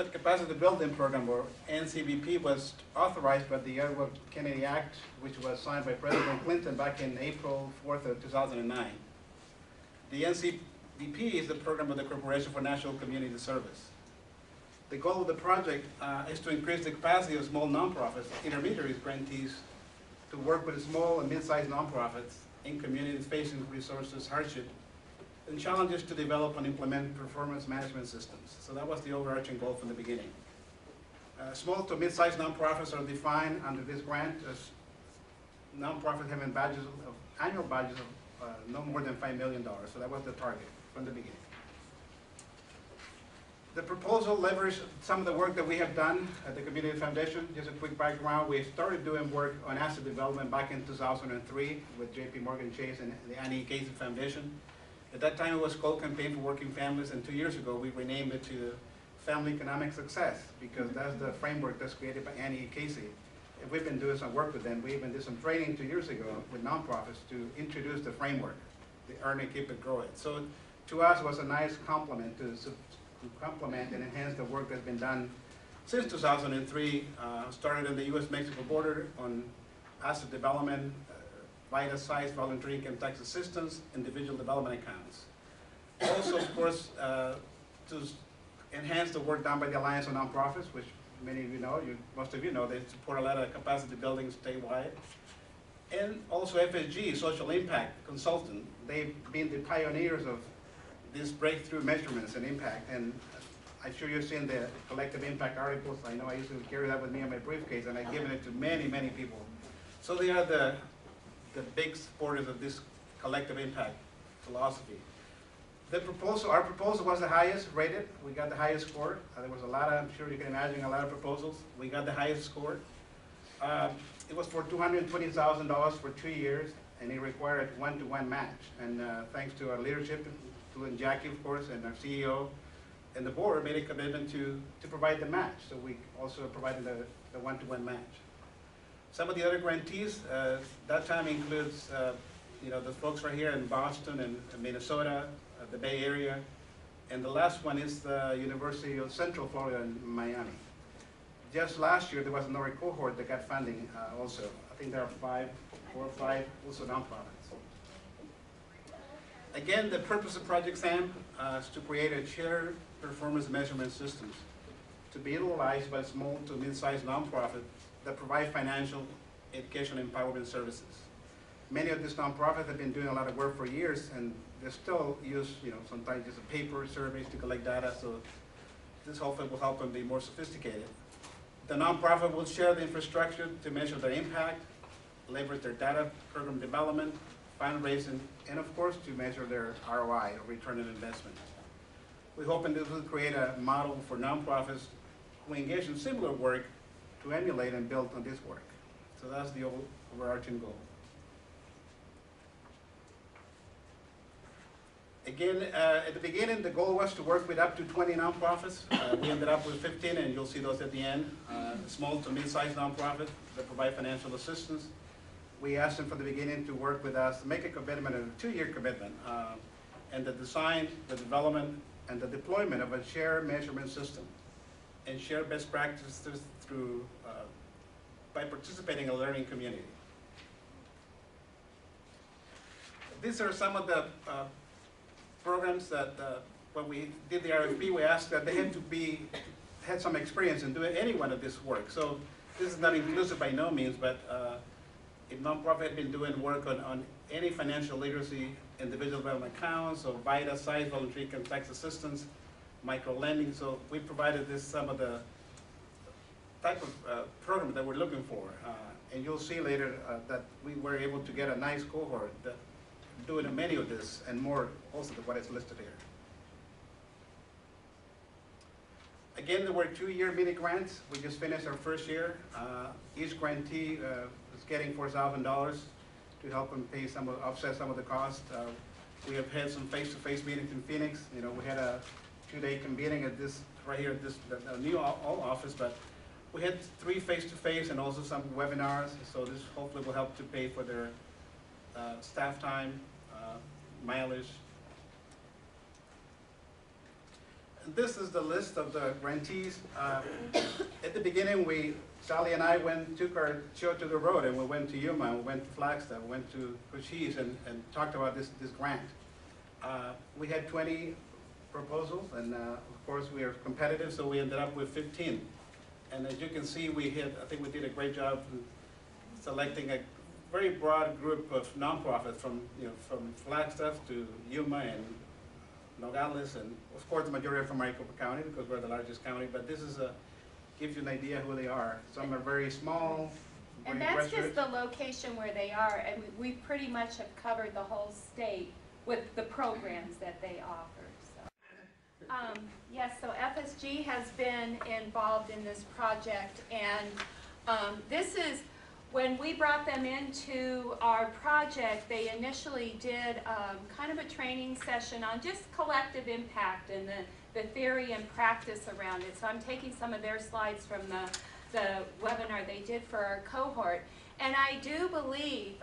Nonprofit Capacity Building Program, or NCBP, was authorized by the Edward Kennedy Act, which was signed by President Clinton back in April 4th of 2009. The NCBP is the program of the Corporation for National Community Service. The goal of the project is to increase the capacity of small nonprofits, intermediaries, grantees, to work with small and mid-sized nonprofits in communities facing resources hardship and challenges to develop and implement performance management systems. So that was the overarching goal from the beginning. Small to mid-sized nonprofits are defined under this grant as nonprofits having annual budgets of no more than $5 million. So that was the target from the beginning. The proposal leveraged some of the work that we have done at the Community Foundation. Just a quick background, we started doing work on asset development back in 2003 with JP Morgan Chase and the Annie Casey Foundation. At that time it was called Campaign for Working Families, and 2 years ago we renamed it to Family Economic Success, because that's the framework that's created by Annie Casey. And we've been doing some work with them. We even did some training 2 years ago with nonprofits to introduce the framework, the Earn It, Keep It, Grow It. So to us it was a nice complement to complement and enhance the work that's been done since 2003, started on the U.S.-Mexico border on asset development, bite-sized voluntary income tax assistance, individual development accounts. Also, of course, to enhance the work done by the Alliance of Nonprofits, which many of you know, most of you know, they support a lot of capacity building statewide. And also FSG, Social Impact Consultant. They've been the pioneers of these breakthrough measurements and impact, and I'm sure you've seen the collective impact articles. I know I used to carry that with me in my briefcase, and I've given it to many, many people. So they are the big supporters of this collective impact philosophy. Our proposal was the highest rated. We got the highest score. There was a lot of, I'm sure you can imagine, a lot of proposals. We got the highest score. It was for $220,000 for 2 years, and it required a one-to-one match. And thanks to our leadership, and Jackie, of course, and our CEO, and the board made a commitment to provide the match. So we also provided the one-to-one match. Some of the other grantees, that time includes, the folks right here in Boston and Minnesota, the Bay Area, and the last one is the University of Central Florida in Miami. Just last year, there was another cohort that got funding also. I think there are 4 or 5 also nonprofits. Again, the purpose of Project SAM is to create a shared performance measurement systems to be utilized by small to mid-sized nonprofits that provide financial, education, and empowerment services. Many of these nonprofits have been doing a lot of work for years, and they still use, sometimes just a paper surveys to collect data, so this hopefully will help them be more sophisticated. The nonprofit will share the infrastructure to measure their impact, leverage their data, program development, fundraising, and of course to measure their ROI, or return on investment. We hope this will create a model for nonprofits who engage in similar work to emulate and build on this work. So that's the overarching goal. Again, at the beginning, the goal was to work with up to 20 nonprofits. We ended up with 15, and you'll see those at the end. Small to mid-sized nonprofits that provide financial assistance. We asked them from the beginning to work with us, to make a commitment, a 2-year commitment, and the design, the development, and the deployment of a shared measurement system, and share best practices through, by participating in a learning community. These are some of the programs that, when we did the RFP, we asked that they had some experience in doing any one of this work. So this is not inclusive by no means, but if nonprofit had been doing work on any financial literacy, individual development accounts, or VITA-sized voluntary income tax assistance, micro-lending. So we provided some of the type of program that we're looking for. And you'll see later that we were able to get a nice cohort that doing many of this and more also than what is listed here. Again, there were 2-year mini grants. We just finished our first year. Each grantee is getting $4,000 to help them pay offset some of the costs. We have had some face-to-face meetings in Phoenix. We had a 2-day convening at this, right here at this new office, but we had 3 face-to-face and also some webinars. So this hopefully will help to pay for their staff time, mileage. this is the list of the grantees. At the beginning, Sally and I took our show to the road, and we went to Yuma, and we went to Flagstaff, we went to Cochise, and talked about this grant. We had 20 proposals, and of course we are competitive, so we ended up with 15. And as you can see, I think we did a great job in selecting a very broad group of nonprofits from Flagstaff to Yuma and Nogales, and of course the majority are from Maricopa County because we're the largest county. But this gives you an idea who they are. Some are very small. And that's just the location where they are, and we pretty much have covered the whole state with the programs that they offer. So, yes, so FSG has been involved in this project, and this is, when we brought them into our project, they initially did kind of a training session on just collective impact and the theory and practice around it. So I'm taking some of their slides from the webinar they did for our cohort. And I do believe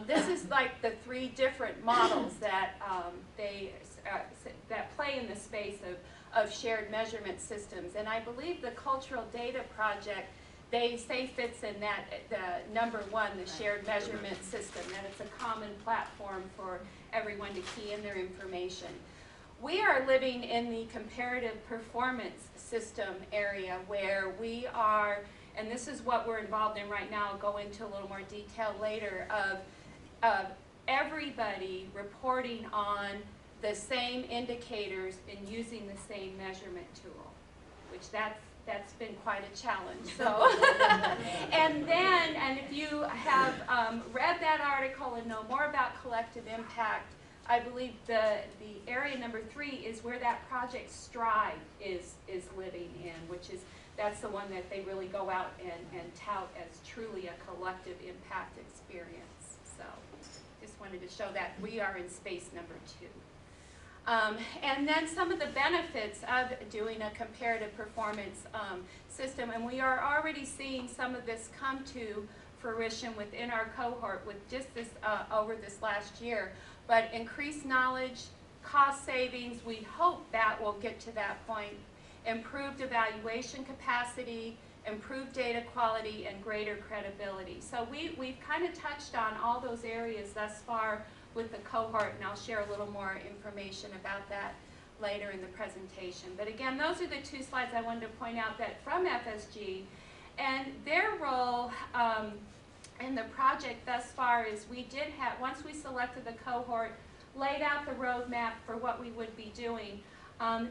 this is like the 3 different models that that play in the space of shared measurement systems. And I believe the Cultural Data Project, they say fits in that, the number 1, the shared measurement system, that it's a common platform for everyone to key in their information. We are living in the comparative performance system area where we are, and this is what we're involved in right now, I'll go into a little more detail later, of everybody reporting on the same indicators and using the same measurement tool, which that's been quite a challenge. So, and if you have read that article and know more about collective impact, I believe the area number 3 is where that project Strive is living in, that's the one that they really go out and tout as truly a collective impact experience. So, just wanted to show that we are in space number 2. And then some of the benefits of doing a comparative performance system, and we are already seeing some of this come to fruition within our cohort with just this over this last year. But increased knowledge, cost savings, we hope that will get to that point. Improved evaluation capacity, improved data quality, and greater credibility. So we've kind of touched on all those areas thus far with the cohort, and I'll share a little more information about that later in the presentation. But again, those are the 2 slides I wanted to point out that from FSG, and their role in the project thus far is we did have, once we selected the cohort, laid out the roadmap for what we would be doing.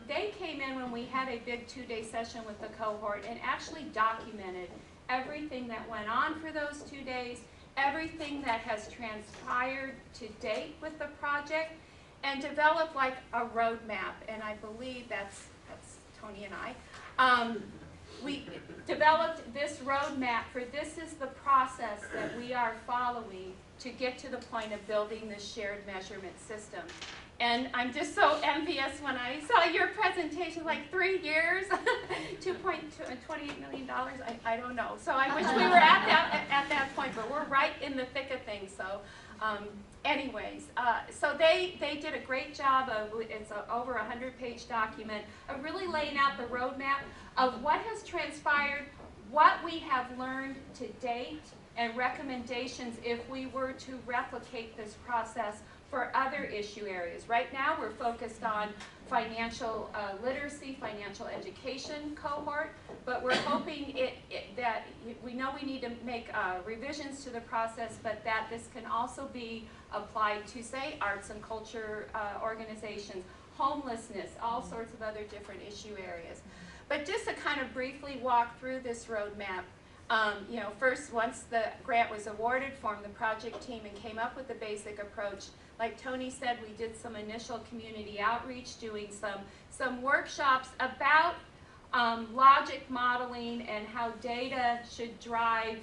They came in when we had a big 2-day session with the cohort and actually documented everything that went on for those 2 days, everything that has transpired to date with the project, and developed like a roadmap. And I believe that's Tony and I. We developed this roadmap for this is the process that we are following to get to the point of building this shared measurement system. And I'm just so envious when I saw your presentation, like 3 years, $28 million, I don't know. So I wish we were at that point, but we're right in the thick of things. So anyways, so they did a great job of, it's an over 100-page document, of really laying out the roadmap of what has transpired, what we have learned to date, and recommendations if we were to replicate this process for other issue areas. Right now we're focused on financial literacy, financial education cohort, but we're hoping that we know we need to make revisions to the process, but that this can also be applied to, say, arts and culture organizations, homelessness, all sorts of other different issue areas. But just to kind of briefly walk through this roadmap, first, once the grant was awarded, formed the project team and came up with the basic approach. Like Tony said, we did some initial community outreach, doing some workshops about logic modeling and how data should drive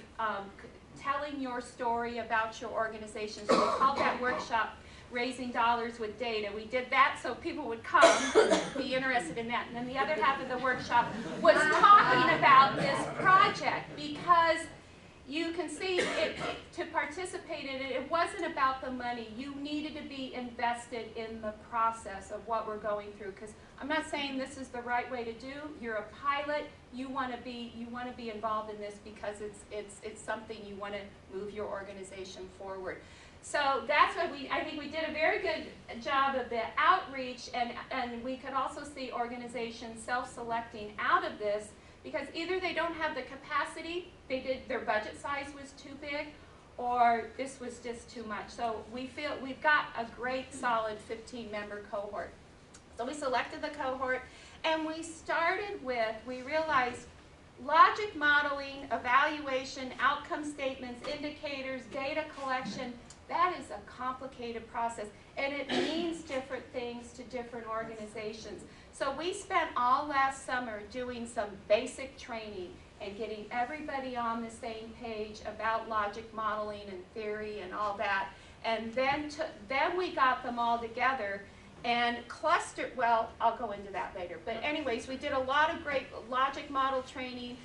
telling your story about your organization. So we called that workshop Raising Dollars with Data. We did that so people would come, be interested in that. And then the other half of the workshop was talking about this project, because you can see to participate in it, it wasn't about the money. You needed to be invested in the process of what we're going through. Because I'm not saying this is the right way to do. You're a pilot. You want to be involved in this because it's something you want to move your organization forward. So that's what I think we did a very good job of the outreach, and we could also see organizations self-selecting out of this because either they don't have the capacity, their budget size was too big, or this was just too much. So we feel we've got a great solid 15-member cohort. So we selected the cohort, and we started with, we realized logic modeling, evaluation, outcome statements, indicators, data collection, that is a complicated process, and it means different things to different organizations. So we spent all last summer doing some basic training and getting everybody on the same page about logic modeling and theory and all that. And then we got them all together and clustered, well, I'll go into that later. But anyways, we did a lot of great logic model training.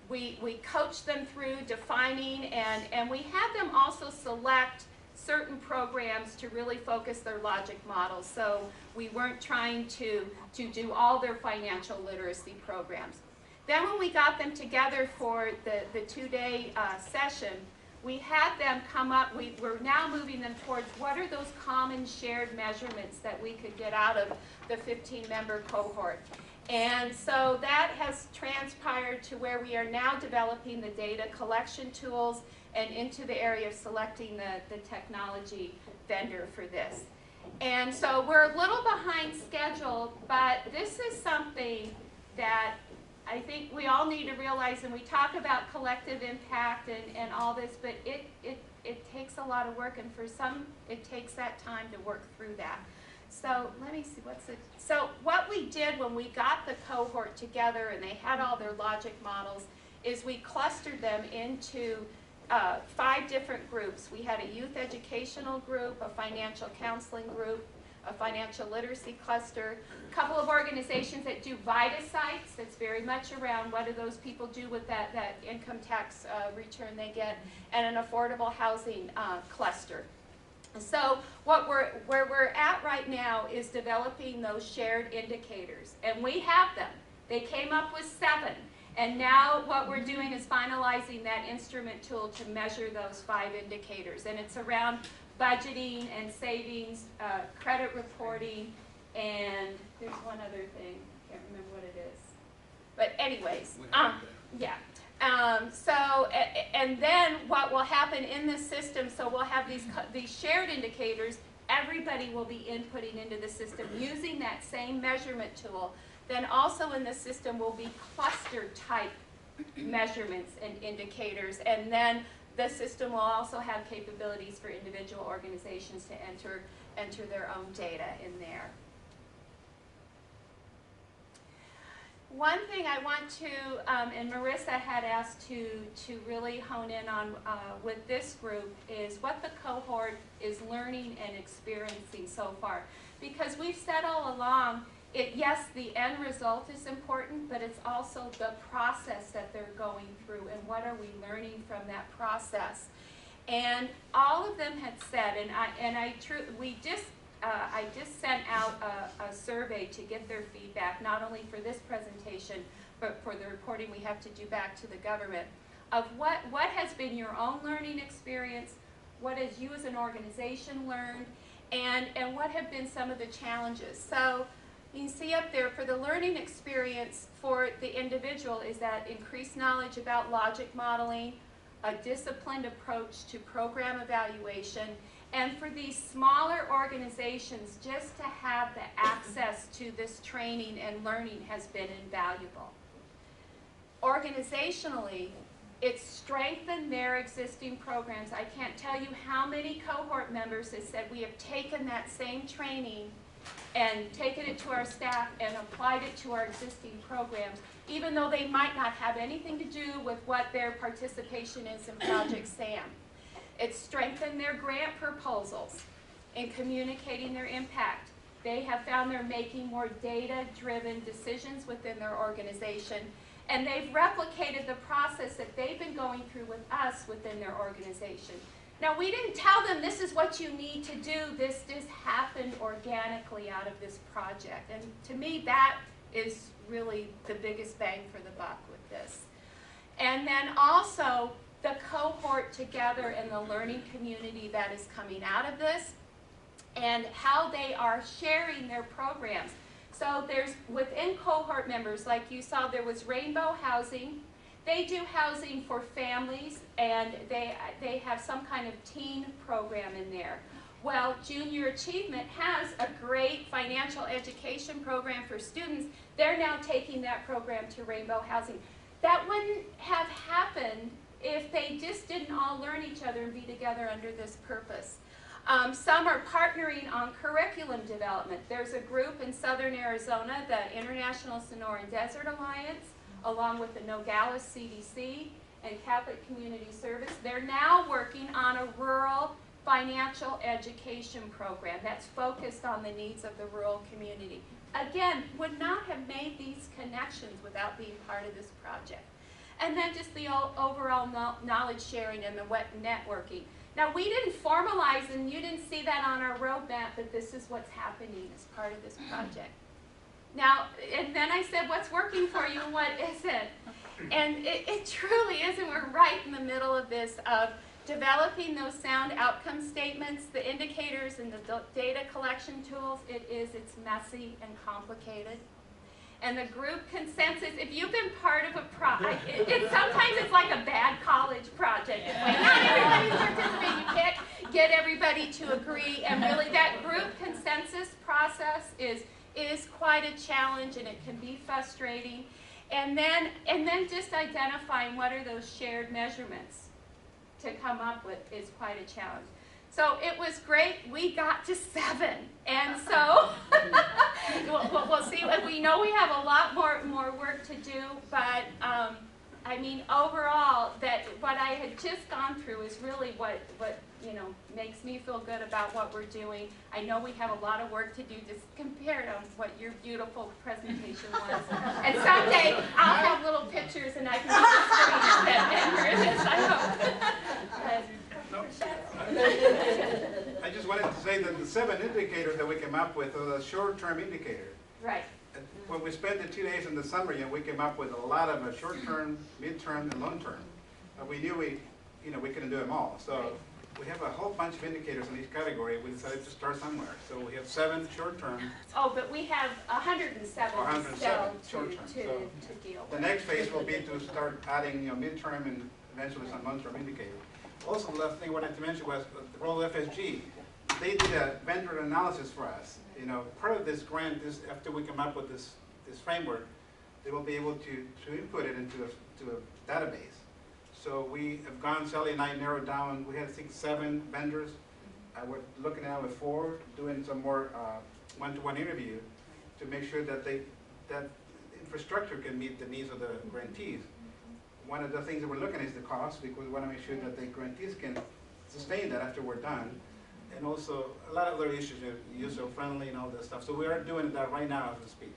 We coached them through defining, and we had them also select certain programs to really focus their logic models. So we weren't trying to do all their financial literacy programs. Then when we got them together for the two-day session, we had them come up, we're now moving them towards what are those common shared measurements that we could get out of the 15-member cohort. And so that has transpired to where we are now developing the data collection tools and into the area of selecting the technology vendor for this. And so we're a little behind schedule, but this is something that I think we all need to realize, and we talk about collective impact and all this, but it takes a lot of work, and for some, it takes that time to work through that. So let me see, so what we did when we got the cohort together and they had all their logic models is we clustered them into 5 different groups. We had a youth educational group, a financial counseling group, a financial literacy cluster, a couple of organizations that do VITA sites. That's very much around what do those people do with that income tax return they get, and an affordable housing cluster. So where we're at right now is developing those shared indicators, and we have them. They came up with 7. And now what we're doing is finalizing that instrument tool to measure those 5 indicators. And it's around budgeting and savings, credit reporting, and there's one other thing. I can't remember what it is. But anyways, yeah. And then what will happen in the system, so we'll have these shared indicators. Everybody will be inputting into the system using that same measurement tool. Then also in the system will be cluster type measurements and indicators, and then the system will also have capabilities for individual organizations to enter their own data in there. One thing I want to, and Marissa had asked to really hone in on with this group is what the cohort is learning and experiencing so far. Because we've said all along, yes, the end result is important, but it's also the process that they're going through and what are we learning from that process. And all of them had said, I just sent out a survey to get their feedback, not only for this presentation, but for the reporting we have to do back to the government, of what has been your own learning experience, what has you as an organization learned, and what have been some of the challenges. So you can see up there for the learning experience for the individual is that increased knowledge about logic modeling, a disciplined approach to program evaluation, and for these smaller organizations, just to have the access to this training and learning has been invaluable. Organizationally, it's strengthened their existing programs. I can't tell you how many cohort members have said we have taken that same training and taken it to our staff and applied it to our existing programs, even though they might not have anything to do with what their participation is in Project SAM. It's strengthened their grant proposals in communicating their impact. They have found they're making more data-driven decisions within their organization, And they've replicated the process that they've been going through with us within their organization. Now, we didn't tell them this is what you need to do. This just happened organically out of this project. And to me, that is really the biggest bang for the buck with this. And then also the cohort together and the learning community that is coming out of this and how they are sharing their programs. So there's, within cohort members, like you saw, there was Rainbow Housing. They do housing for families, and they have some kind of teen program in there. Well, Junior Achievement has a great financial education program for students. They're now taking that program to Rainbow Housing. That wouldn't have happened if they just didn't all learn each other and be together under this purpose. Some are partnering on curriculum development. There's a group in southern Arizona, the International Sonoran Desert Alliance, along with the Nogales CDC and Catholic Community Service. They're now working on a rural financial education program that's focused on the needs of the rural community. Again, would not have made these connections without being part of this project. And then just the overall knowledge sharing and the networking. Now, we didn't formalize, and you didn't see that on our roadmap, that this is what's happening as part of this project. Now, and then I said, what's working for you and what isn't? And it truly isn't. We're right in the middle of this, of developing those sound outcome statements, the indicators and the data collection tools. It's messy and complicated. And the group consensus, if you've been part of a project, sometimes it's like a bad college project. It's like not everybody's participating. You can't get everybody to agree. And really that group consensus process is quite a challenge, and it can be frustrating. And then just identifying what are those shared measurements to come up with is quite a challenge. So it was great. We got to 7. And so we'll see. We know we have a lot more work to do, but I mean, overall, that what I had just gone through is really what makes me feel good about what we're doing. I know we have a lot of work to do, just compared to what your beautiful presentation was. And someday I'll have little pictures and I can get the screen I hope. I just wanted to say that the 7 indicators that we came up with are the short-term indicators. Right. When we spent the 2 days in the summer, we came up with a lot of short-term, mid-term, and long-term. We knew we couldn't do them all. So we have a whole bunch of indicators in each category. We decided to start somewhere. So we have 7 short-term. Oh, but we have 107 still short-term. to deal with. The next phase will be to start adding mid-term and eventually some long-term indicators. Also, the last thing I wanted to mention was the role of FSG. They did a vendor analysis for us. Part of this grant is after we come up with this framework, they will be able to input it into a database. So we have gone, Sally and I narrowed down, we had 6, 7 vendors. We're looking now at 4, doing some more one-to-one interview to make sure that that infrastructure can meet the needs of the grantees. One of the things that we're looking at is the cost, because we want to make sure that the grantees can sustain that after we're done. And also a lot of other issues, user-friendly and all that stuff. So we are doing that right now as we speak.